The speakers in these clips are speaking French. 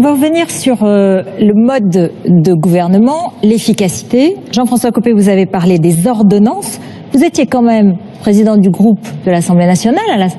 On va revenir sur le mode de gouvernement, l'efficacité. Jean-François Copé, vous avez parlé des ordonnances. Vous étiez quand même président du groupe de l'Assemblée nationale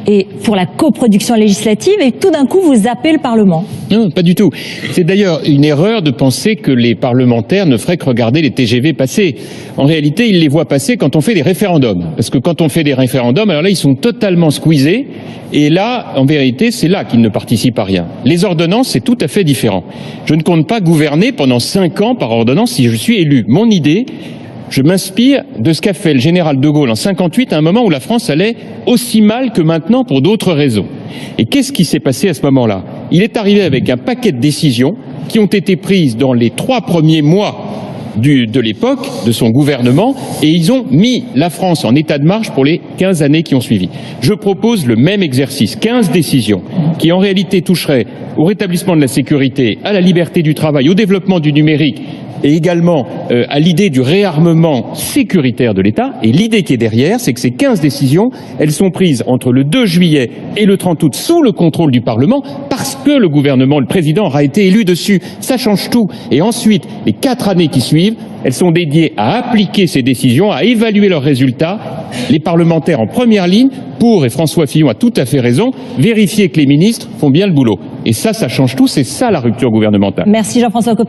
et pour la coproduction législative, et tout d'un coup, vous zappez le Parlement. Non, pas du tout. C'est d'ailleurs une erreur de penser que les parlementaires ne feraient que regarder les TGV passer. En réalité, ils les voient passer quand on fait des référendums. Parce que quand on fait des référendums, alors là, ils sont totalement squeezés. Et là, en vérité, c'est là qu'ils ne participent à rien. Les ordonnances, c'est tout à fait différent. Je ne compte pas gouverner pendant 5 ans par ordonnance si je suis élu. Mon idée, je m'inspire de ce qu'a fait le général de Gaulle en 58, à un moment où la France allait aussi mal que maintenant pour d'autres raisons. Et qu'est-ce qui s'est passé à ce moment-là? Il est arrivé avec un paquet de décisions qui ont été prises dans les 3 premiers mois de l'époque, de son gouvernement, et ils ont mis la France en état de marche pour les 15 années qui ont suivi. Je propose le même exercice, 15 décisions, qui en réalité toucheraient au rétablissement de la sécurité, à la liberté du travail, au développement du numérique, et également à l'idée du réarmement sécuritaire de l'État. Et l'idée qui est derrière, c'est que ces 15 décisions, elles sont prises entre le 2 juillet et le 30 août sous le contrôle du Parlement, parce que le gouvernement, le président, aura été élu dessus. Ça change tout. Et ensuite, les 4 années qui suivent, elles sont dédiées à appliquer ces décisions, à évaluer leurs résultats. Les parlementaires en première ligne pour, et François Fillon a tout à fait raison, vérifier que les ministres font bien le boulot. Et ça change tout. C'est ça la rupture gouvernementale. Merci Jean-François Copé.